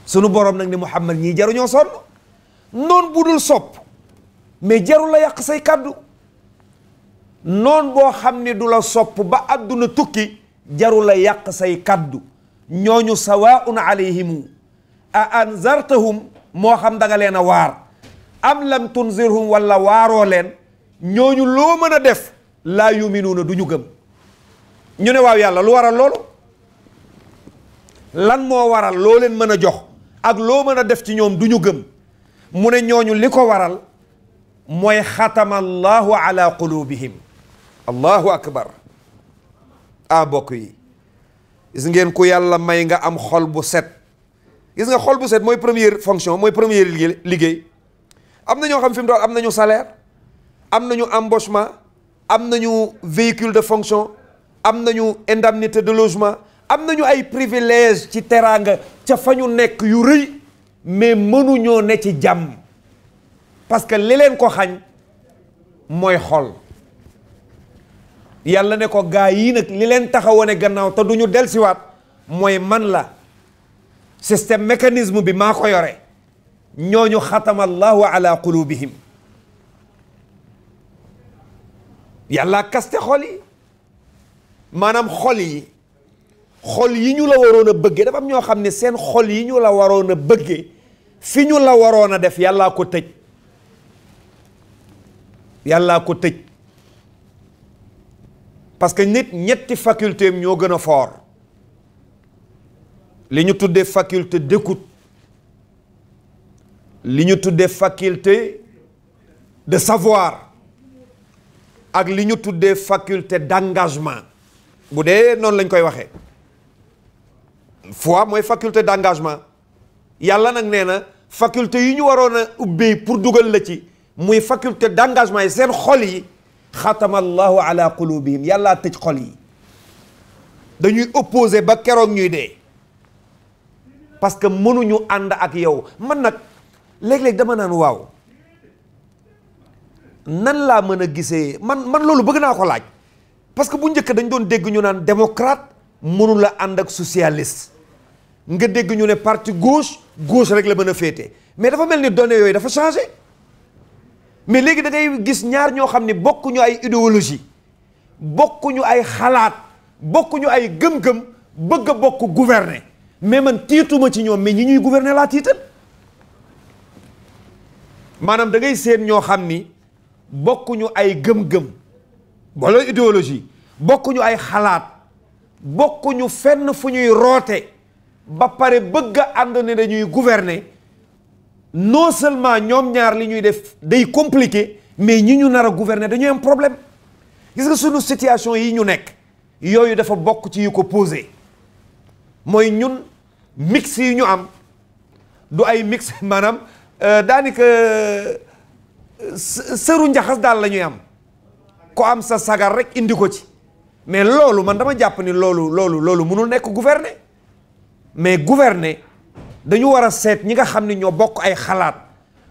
B: sunu borom nag ni Muhammad ñii jaruñoo sonn noon bu dul sopp mais jarul la yàq say kàddu noon boo xam ni du la sopp ba àdduna tukki jarul la yàq say kàddu ñooñu sawaun alayhimu a anzartahum moo xam da nga leen a waar am lam tunzirhum wala waaroo leen ñooñu loo mën a def laa yuminuuna du ñu gëm ñu ne waaw yàlla lu waral loolu lan moo waral loo leen mën a jox ak loo mën a def ci ñoom du ñu gëm mu ne ñooñu li ko waral mooy xatama allahu ala qulubihim allahu akbar bokk yi gis ngeen ku yàlla may nga am xol bu set gis nga xol bu set mooy première fonction mooy première liggéey am na ñoo xam fi mu doon am nañu salaire am nañu embauchement am nañu véhicule de fonction am nañu indemnité de logement am nañu ay privilège ci teraanga ca fa ñu nekk yu rëy mais mënuñoo ne ci jàmm parce que li leen ko xañ mooy xol yàlla ne ko gaa yii nag li leen taxawoone gannaaw te du ñu delsiwaat mooy man la système mécanisme bi maa ko yore ñooñu xatama allahu ala qulubihim yàlla kaste xol yi maanaam xol yi ñu la waroon a bëggee dafa am ñoo xam ne seen xol yi ñu la waroon a bëggee fi ñu la waroon a def yàllaa ko tëj parce que nit ñetti faculté am ñoo gën a fort li ñu tuddee faculté d'écoute li ñu tuddee faculté de savoir ak li ñu tuddee faculté d'engagement bu dee noonu lañ koy waxee foi mooy faculté d'engagement yàlla nag nee na faculté yi ñu waroon a ubbi pour dugal la ci muy faculté d'engagement yi seen xol yi xatama allahu ala qulubihim yàllaa tëj xol yi dañuy opposé ba keroog ñuy dee parce que mënuñu ànd ak yow man nag léeg-léeg dama naan waaw nan laa mën a gisee man loolu bëgg naa ko laaj parce que bu njëkk dañ doon dégg ñu naan démocrate mënu la ànd ak socialiste nga dégg ñu ne parti gauche rek la mën a féete mais dafa mel ni données yooyu dafa changé mais léegi da ngay gis ñaar ñoo xam ne bokkuñu ay idéologie bokkuñu ay xalaat bokkuñu ay gëm-gëm bëgg a bokk gouverner mais man tiituma ci ñoom mais ñi ñuy gouverner laa tiital maanaam da ngay seen ñoo xam ni bokkuñu ay gëm-gëm wala idéologie bokkuñu ay xalaat bokkuñu fenn fu ñuy roote ba pare bëgg a ànd ne dañuy gouverner non seulement ñoom ñaar li ñuy def day compliqué mais ñi ñu nar a gouverner dañuy am problème gis nga sunu situation yi ñu nekk yooyu dafa bokk ci yu ko posé mooy ñun mix yi ñu am du ay mix maanaam daanaka sëru njaxas daal la ñuy am ko am sa sagar rek indi ko ci mais loolu man dama jàpp ni loolu mënul nekk gouverner mais gouverner dañu war a seet ñi nga xam ne ñoo bokk ay xalaat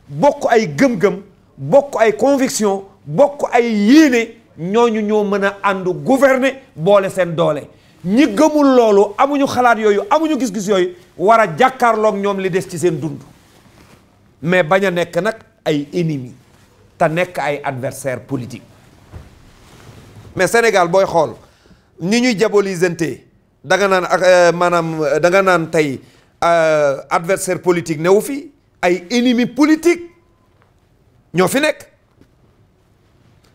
B: bokk ay gëm-gëm bokk ay conviction bokk ay yéene ñooñu ñoo mën a ànd gouverner boole seen doole ñi gëmul loolu amuñu xalaat yooyu amuñu gis-gis yooyu war a jàkkaarloog ñoom li des ci seen dund mais bañ a nekk nag ay ennemis te nekk ay adversaires politiques mais Sénégal booy xool ni ñuy diabolisante da nga naan ak maanaam da nga naan tey adversaire politique newu fi ay ennemi politique ñoo fi nekk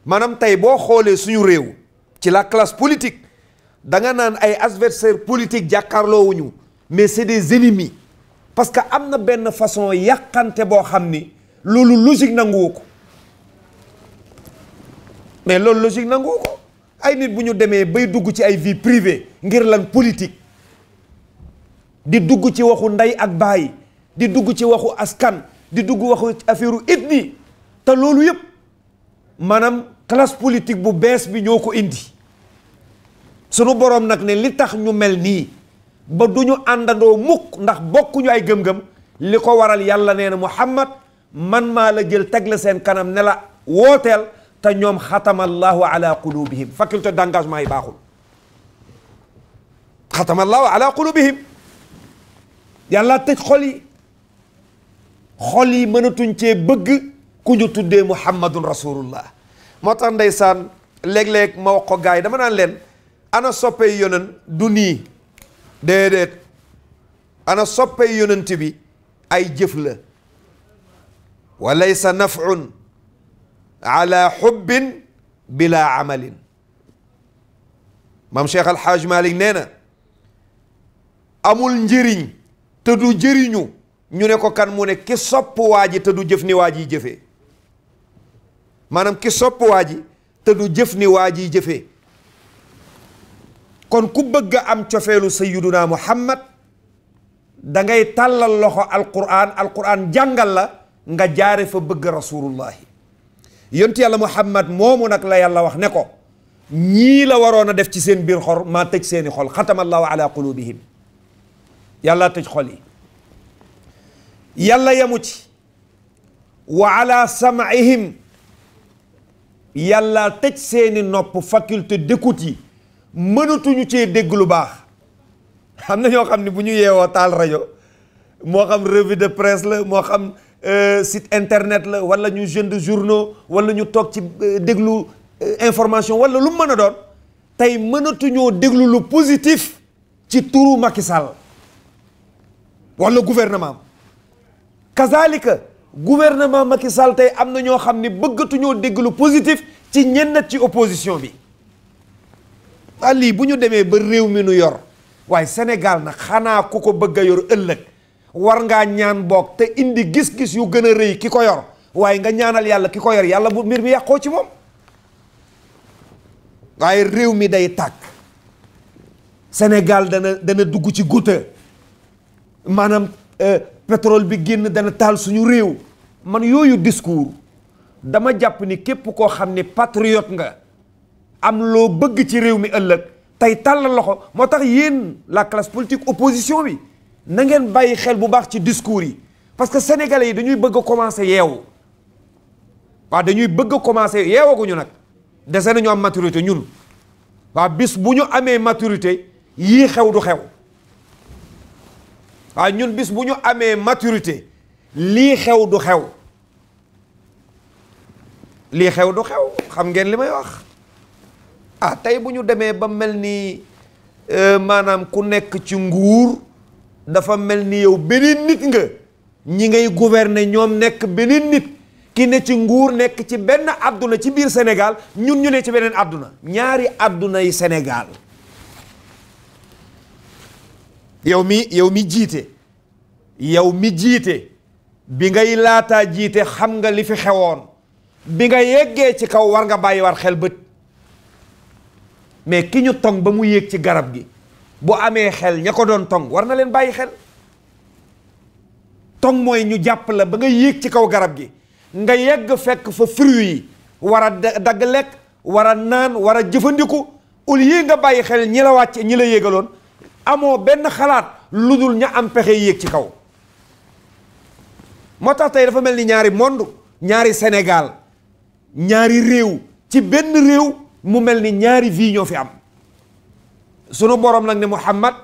B: maanaam tey boo xoolee suñu réew ci la classe politique da nga naan ay adversaire politique jàkkaarloowuñu mais c'est des ennemis parce que am na benn façon yàqante boo xam ni loolu logique nanguwu ko mais loolu logique nanguwu ko ay nit bu ñu demee bay dugg ci ay vie privée ngir lan politique di dugg ci waxu ndey ak baay di dugg ci waxu askan di dugg waxu affaire ethnie te loolu yëpp maanaam classe politique bu bees bi ñoo ko indi sunu boroom nag ne li tax ñu mel nii ba du ñu àndandoo mukk ndax bokkuñu ay gëm-gëm li ko waral yàlla nee na Muhammad man maa la jël teg la seen kanam ne la wooteel te ñoom xatama allahu ala qulubihim faculté d'engagement yi baaxul xatama allahu ala qulubihim yàlla tëj xol yi mënatuñ cee bëgg ku ñu tuddee muhammadun rasulullah moo tax ndeysaan léeg-léeg ma wax ko gars yi dama naan leen ana soppey yonent du nii déedéet ana soppey yonent bi ay jëf la wa laysa naf'un ala hubbin bila amalin maam Cheikh Alhaaj Malik nee na amul njëriñ te du jëriñu ñu ne ko kan mu ne ki sopp waa ji te du jëf ni waa ji jëfee maanaam ki sopp waa ji te du jëf ni waa ji jëfee kon ku bëgg a am cofeelu sayyiduna Muhammad da ngay tàllal loxo alquran jàngal la nga jaare fa bëgg rasulullahi yonent yàlla Muhammad moomu nag la yàlla wax ne ko ñii la waroon a def ci seen biir xol maa tëj seeni xol xatama allahu ala qulubihim yàlla tëj xol yi yàlla yamu ci wa ala sam'ihim yàlla tëj seeni nopp faculté d'écoute yi mënatuñu cee dégg lu baax xam na ñoo xam ne bu ñu yeewoo taal rajo moo xam revue de presse la moo xam site internet la wala ñu jënd journaux wala ñu toog ci déglu information wala lu mën a doon tey mënatuñoo déglu lu positif ci turu Macky Sall wala gouvernement am kazalika gouvernement Macky Sall tey am na ñoo xam ne bëggatuñoo dégg lu positif ci ñenn ci opposition bi waa lii bu ñu demee ba réew mi nu yor waaye Sénégal nag xanaa ku ko bëgg a yor ëllëg war ngaa ñaan boog te indi gis-gis yu gën a rëy ki ko yor waaye nga ñaanal yàlla ki ko yor yàlla bu mbir mi yàqoo ci moom waaye réew mi day tàkk Sénégal dana dugg ci guuta maanaam pétrole bi génn dana taal suñu réew man yooyu discours dama jàpp ni képp koo xam ne patriote nga am loo bëgg ci réew mi ëllëg tey tàllal loxo moo tax yéen la classe politique opposition bi na ngeen bàyyi xel bu baax ci discours yi parce que sénégalais yi dañuy bëgg a commencer yeewu waaw dañuy bëgg a commencer yeewaguñu nag dese nañu am maturité ñun waaw bis bu ñu amee maturité yii xew du xew waaw ñun bis bu ñu amee maturité lii xew du xew lii xew du xew xam ngeen li may wax tey bu ñu demee ba mel ni maanaam ku nekk ci nguur dafa mel ni yow beneen nit nga ñi ngay gouverner ñoom nekk beneen nit ki ne ci nguur nekk ci benn àdduna ci biir Sénégal ñun ñu ne ci beneen àdduna ñaari àdduna yi Sénégal yow mi jiite bi ngay laataa jiite xam nga li fi xewoon bi nga yeggee ci kaw war nga bàyyi war xel bët mais ki ñu tong ba mu yéeg ci garab gi bu amee xel ña ko doon tong war na leen bàyyi xel tong mooy ñu jàpp la ba nga yéeg ci kaw garab gi nga yegg fekk fa fruit yi war a dagg lekk war a naan war a jëfandiku au lieu nga bàyyi xel ñi la wàcce ñi la yéegaloon amoo benn xalaat lu dul ña am pexe yéeg ci kaw moo tax tey dafa mel ni ñaari monde ñaari Sénégal ñaari réew ci benn réew mu mel ni ñaari vie ñoo fi am sunu borom nag ne Muhammad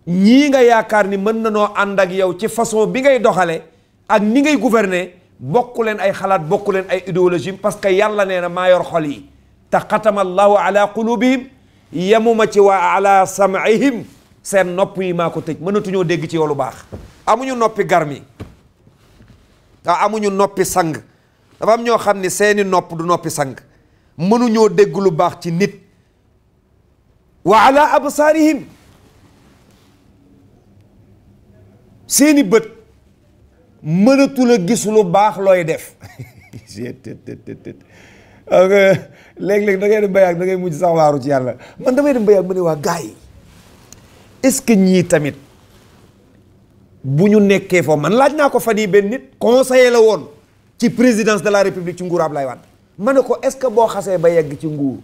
B: ñii nga yaakaar ni mën na noo ànd ak yow ci façon bi ngay doxale ak ni ngay gouverner bokku leen ay xalaat bokku leen ay idéologie parce que yàlla nee na maa yor xol yi te xatama allahu ala qulubihim yemuma ci waa ala sam'ihim seen nopp yi maa ko tëj mënatuñoo dégg ci yow lu baax amuñu noppi garmi amuñu noppi sang dafa am ñoo xam ne seeni nopp du noppi sang mënuñoo dégg lu baax ci nit wa ala absaarihim seeni bët mënatul a gis lu baax looy def léeg-léeg da ngay dem ba yàgg da ngay mujj sax waaru ci yàlla man damay dem ba yàgg ma ne waa gars yi est-ce que ñii tamit bu ñu nekkee foofu man laaj naa ko fan yii benn nit conseiller la woon ci présidence de la république ci nguur Ablaye Wade ma ne ko est-ce que boo xasee ba yegg ci nguur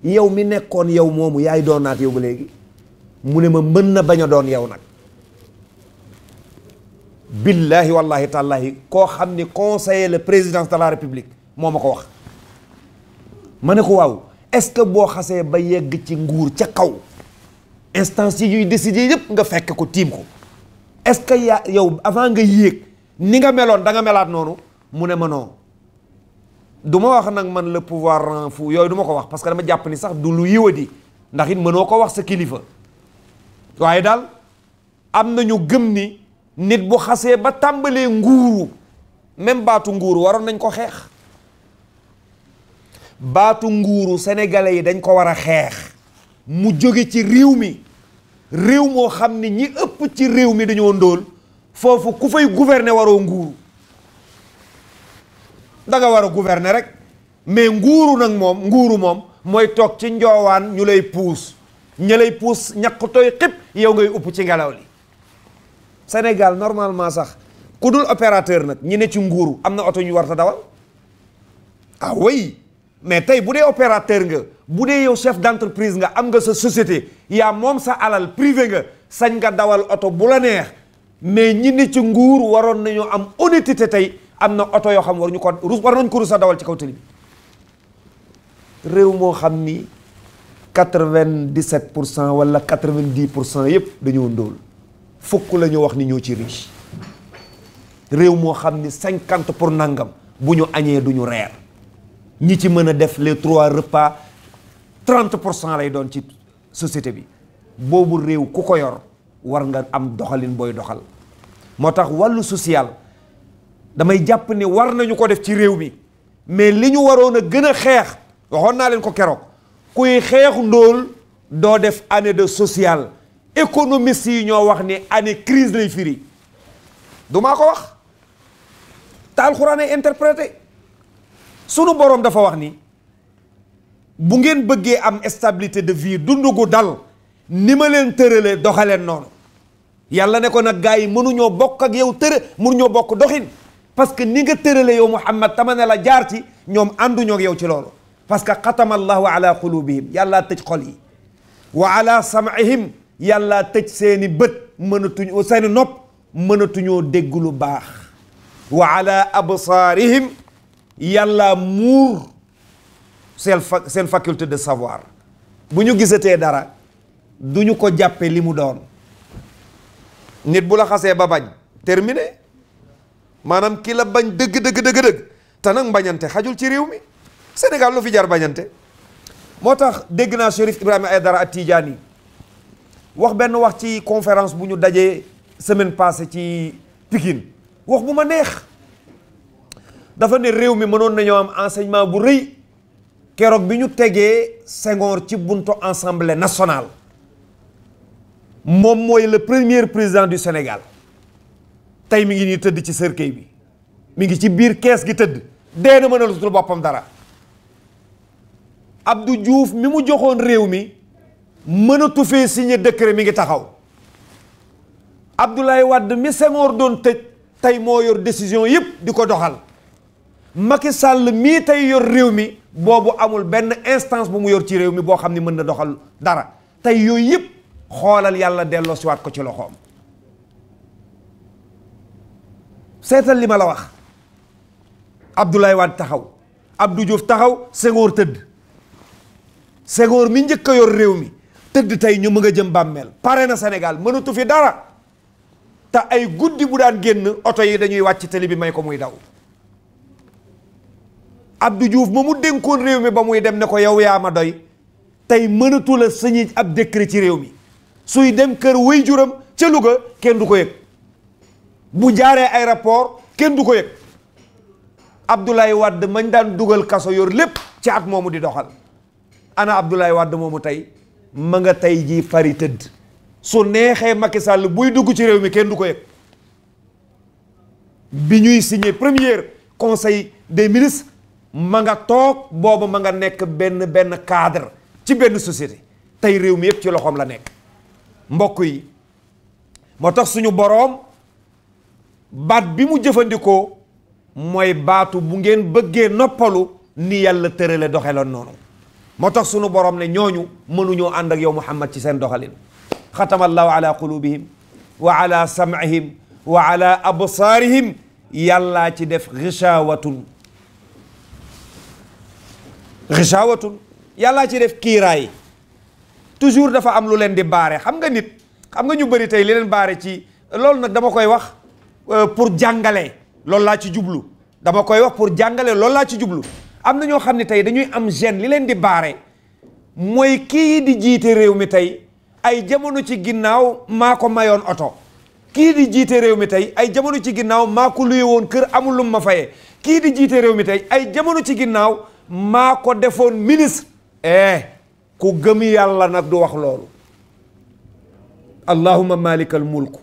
B: yow mi nekkoon yow moomu yaay doonaat yow ba léegi mu ne ma mën na bañ a doon yow nag billahi wallahi tallahi koo xam ni conseiller la présidence de la république moo ma ko wax ma ne ko waaw est-ce que boo xasee ba yegg ci nguur ca kaw instance yi yuy décider yëpp nga fekk ko tiim ko est-ce que yow avant nga yéeg ni nga meloon da nga melaat noonu mu ne ma non du ma wax nag man le pouvoir rend fou yooyu du ma ko wax parce que dama jàpp ni sax du lu yiwadi ndax it mënoo ko wax sa kilifa waaye daal am na ñu gëm ni nit bu xasee ba tàmbalee nguuru même baatu nguuru waroon nañ ko xeex baatu nguuru sénégalais yi dañ ko war a xeex mu jóge ci réew mi réew moo xam ni ñi ëpp ci réew mi dañoo ndóol foofu ku fay gouverner waroo nguuru da nga war a gouverner rek mais nguuru moom mooy toog ci njoowaan ñu lay puus ña lay puus ñaq tooy xib yow ngay upp ci ngelaw li Sénégal normalement sax ku dul opérateur nag ñi ne ci nguuru am na oto ñu war ta dawal oui mais tey bu dee opérateur nga bu dee yow chef d'entreprise nga am nga sa société yaa moom sa alal privé nga sañ nga dawal oto bu la neex mais ñi ne ci nguur waroon nañoo am honnêteté tey am na oto yoo xam war nañ ko rus a dawal ci kaw tali bi réew moo xam ni 97% wala 90% yëpp dañoo ndóol fukk la ñu wax ni ñoo ci riche réew moo xam ni 50 pour nangam bu ñu añee du ñu reer ñi ci mën a def les 3 repas 30% lay doon ci société bi. boobu réew ku ko yor war nga am doxalin booy doxal. moo tax wàllu social damay jàpp ni war nañu ko def ci réew mi mais li ñu waroon a gën a xeex waxoon naa leen ko keroog kuy xeexu ndóol doo def année de social. économistes yi ñoo wax ni année crise lay firi du maa ko wax te alxuraan ay interprété sunu boroom dafa wax ni bu ngeen bëggee am stabilité de vie dund gu dal ni ma leen tëralee doxaleen noonu yàlla ne ko nag gars yi mënuñoo bokk ak yow mënuñoo bokk doxin parce que ni nga tërale yow Muhammad tama ne la jaar ci ñoom ànduñoo ak yow ci loolu parce que xatama allahu ala qulubihim yàllaa tëj xol yi wa ala sam'ihim yàllaa tëj seeni bët mënatuñu seeni nopp mënatuñoo dégg lu baax wa ala absaarihim yàllaa muur seen faculté de savoir bu ñu gisatee dara duñu ko jàppe li mu doon nit bu la xasee ba bañ terminé maanaam ki la bañ dëgg te nag bañante xajul ci réew mi Sénégal lu fi jar bañante moo tax dégg naa Chérif Ibrahima Aïdara At-Tidjani wax benn wax ci conférence bu ñu dajee semaine passée ci Pikine wax bu ma neex dafa ne réew mi mënoon nañoo am enseignement bu rëy keroog bi ñu tegee Senghor ci buntu Assemblée nationale moom mooy le premier président du Sénégal tey mi ngi nii tëdd ci cercueil bi mi ngi ci biir kees gi tëdd dee na mënalutul boppam dara Abdou Diouf mi mu joxoon réew mi mënatu fee signé décret mi ngi taxaw Abdoulaye Wade mi Senghor doon tëj tey moo yor décision yëpp di ko doxal Macky Sall mii tey yor réew mi boobu amul benn instance bu mu yor ci réew mi boo xam ne mën na doxal dara tey yooyu yëpp xoolal yàlla delloo siwaat ko ci loxoom seetal li ma la wax Abdoulaye Wade taxaw Abdou Diouf taxaw Senghor tëdd Senghor mi njëkk a yor réew mi tëdd tey ñu mën a jëm bàmmeel pare na Sénégal mënatu fi dara te ay guddi bu daan génn oto yi dañuy wàcc télé bi may ko muy daw Abdou Diouf ma mu dénkoon réew mi ba muy dem ne ko yow yaa ma doy tey mënatu la sañi ab décret ci réew mi suy dem kër way juram ca Louga kenn du ko yëg bu jaaree aéroport kenn du ko yëg Abdoulaye Wade mañ daan dugal kaso yor lépp ci at moomu di doxal ana Abdoulaye Wade moomu tey ma nga tey jii fari tëdd su neexee Macky Sall buy dugg ci réew mi kenn du ko yëg bi ñuy signé premier conseil des ministres ma nga toog boobu ma nga nekk benn cadre ci benn société tey réew mi yëpp ci loxoom la nekk mbokk yi moo tax suñu boroom baat bi mu jëfandikoo mooy baatu bu ngeen bëggee noppalu ni yàlla tërale doxeloon noonu moo tax sunu boroom ne ñooñu mënuñoo ànd ak yow Muhammad ci seen doxalin xatama allahu ala qulubihim wa ala sam'ihim wa ala absaarihim yàllaa ci def ghishawatun yàllaa ci def kiiraay toujours dafa am lu leen di baare xam nga nit xam nga ñu bëri tey li leen baare ci loolu nag dama koy wax pour jàngale loolu laa ci jublu dama koy wax pour jàngale loolu laa ci jublu am na ñoo xam ne tey dañuy am gêne li leen di baare mooy kii di jiite réew mi tey ay jamono ci ginnaaw maa ko mayoon oto kii di jiite réew mi tey ay jamono ci ginnaaw maa ko luye woon kër amul lu ma fayee kii di jiite réew mi tey ay jamono ci ginnaaw maa ko defoon ministre ku gëm yàlla nag du wax loolu allahumma malikal mulk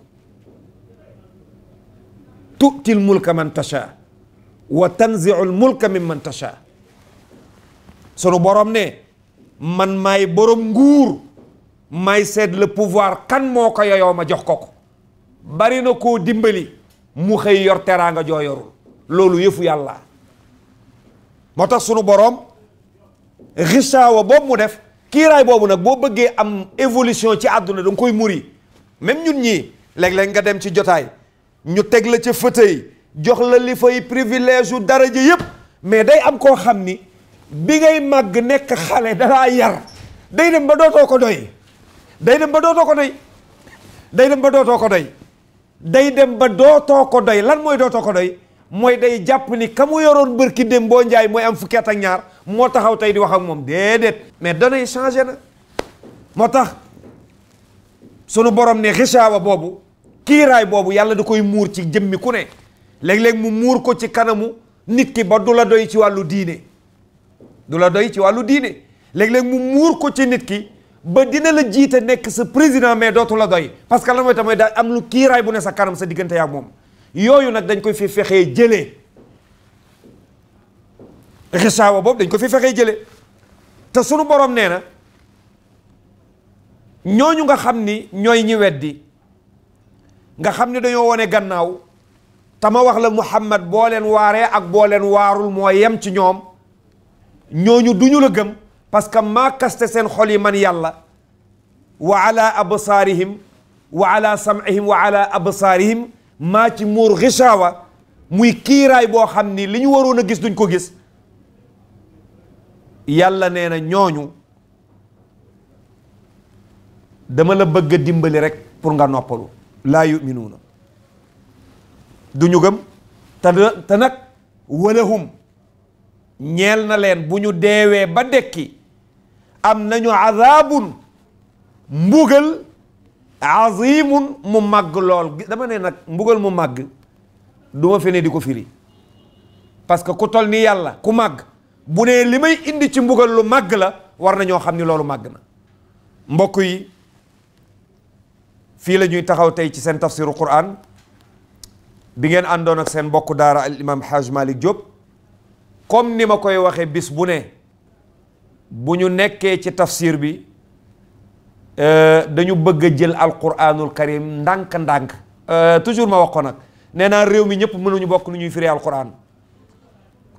B: tu'til mulka man tasha wa tanzi'ul mulka mimman tasha sunu borom ne man maay borom nguur maay seet le pouvoir kan moo ko yoyoo ma jox ko bari na koo dimbali mu xëy yor teraanga joo yorul loolu yëfu yàlla moo tax sunu borom richaawa boobu mu def kiiraay boobu nag boo bëggee am évolution ci àdduna da nga koy muri même ñun ñii léeg-léeg nga dem ci jotaay ñu teg la ca fauteuil jox la li fay privilège yu daraja yëpp mais day am koo xam ni bi ngay màgg nekk xale dalaa yar day dem ba dootoo ko doy day dem ba dootoo ko doy day dem ba dootoo ko doy day dem ba dootoo ko doy lan mooy dootoo ko doy mooy day jàpp ni ka mu yoroon bërki dem boo njaay mooy am fukki at ak ñaar moo taxaw tey di wax ak moom déedéet mais données yi changé na moo tax sunu borom ne xisaawa boobu kiiraay boobu yàlla da koy muur ci jëmmi ku ne léeg-léeg mu muur ko ci kanamu nit ki ba du la doy ci wàllu diine du la doy ci wàllu diine léeg-léeg mu muur ko ci nit ki ba dina la jiite nekk sa président mais dootu la doy parce que lan mooy tamit daa am lu kiiraay bu ne sa kanam sa diggante yaa moom yooyu nag dañ koy fi fexee jëlee xisaawa boobu dañ ko fi fexee jëlee te sunu borom nee na ñooñu nga xam ni ñooy ñi weddi nga xam ni dañoo wone gannaaw tama wax la Muhammad boo leen waaree ak boo leen waarul moo yem ci ñoom ñooñu duñu la gëm parce que maa kaste seen xol yi man yàlla wa ala absaarihim wa ala sam'ihim wa ala absaarihim maa ci muur xisaawa muy kiiraay boo xam ni li ñu waroon a gis duñ ko gis yàlla nee na ñooñu dama la bëgg a dimbali rek pour nga noppalu laa yuminuuna du ñu gëm te nag walahum ñeel na leen bu ñu deewee ba dekki am nañu azabun mbugal azimun mu màgg lool dama ne nag mbugal mu màgg du ma fi ne di ko firi parce que ku tol ni yàlla ku màgg bu ne li may indi ci mbugal lu màgg la war na ñoo xam ni loolu màgg na mbokk yi fii la ñuy taxaw tey ci seen tafsiru Qur'an bi ngeen àndoon ak seen mbokku daara al imam Haj Malick Diop comme ni ma koy waxee bis bu ne bu ñu nekkee ci tafsir bi dañu bëgg a jël alquranul karim ndànk-ndànk toujours ma wax ko nag nee naa réew mi ñëpp mënuñu bokk ni ñuy firi alquran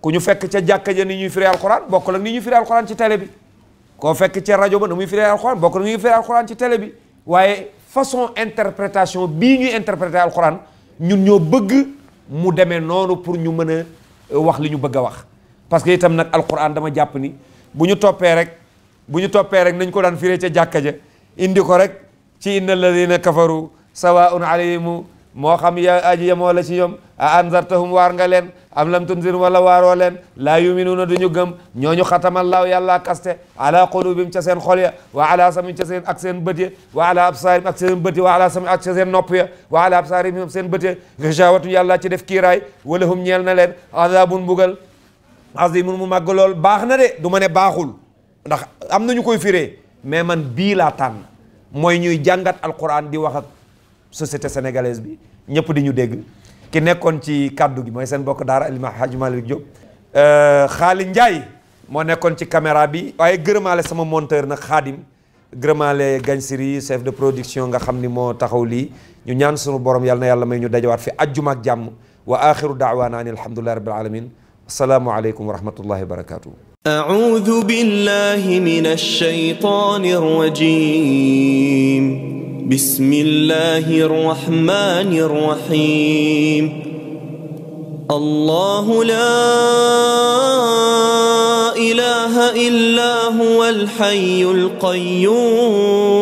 B: ku ñu fekk ca jàkka ja ni ñuy firi alquran bokk la ni ñuy firi alquran ci télé bi koo fekk ca rajo ba na muy firi alquran bokk la ni ñuy firi alquran ci télé bi waaye façon interprétation bii ñuy interpréter alquran ñun ñoo bëgg mu demee noonu pour ñu mën a wax li ñu bëgg a wax parce que itam nag alquran dama jàpp ni bu ñu toppee rek nañ ko daan firee ca jàkka ja indi ko rek ci inna alladina kafaru sawaun alayhimu moo xam ya aji yemoo la ci ñoom a anzartahum waar nga leen am lam tunzir wala waaroo leen laa yuminuuna duñu gëm ñooñu xatamallaahu yàlla kaste ala qulubim ca seen xol ya wa ala samim ca seen ak seen bët ya wa ala absaarim ak seen bët ya wa ala samim ak ca seen nopp ya wa ala absaarim seen bët ya ghishawatu yàlla ci def kiiraay wala hum ñeel na leen azabun mbugal azimun mu màgg lool baax na de du ma ne baaxul ndax am nañu koy firee mais man bii laa tànn mooy ñuy jàngat alquran di wax ak société sénégalaise bi ñëpp di ñu dégg ki nekkoon ci kaddu gi mooy seen bokk daara Imam Hadj Malick Diop Xaali Njaay moo nekkoon ci caméra bi waaye gërëmaale sama monteur nag Xaadim gërëmaale Gansiri chef de production nga xam ni moo taxaw lii ñu ñaan sunu borom yàlla na yàlla may ñu dajawaat fi ajjuma ak jàmm wa axiru daawaana an alhamdulillahi rabbil alamin assalaamu aleykum wa rahmatullahi wa barakatuh
A: أعوذ بالله من الشيطان الرجيم بسم الله الرحمن الرحيم الله لا إله إلا هو الحي القيوم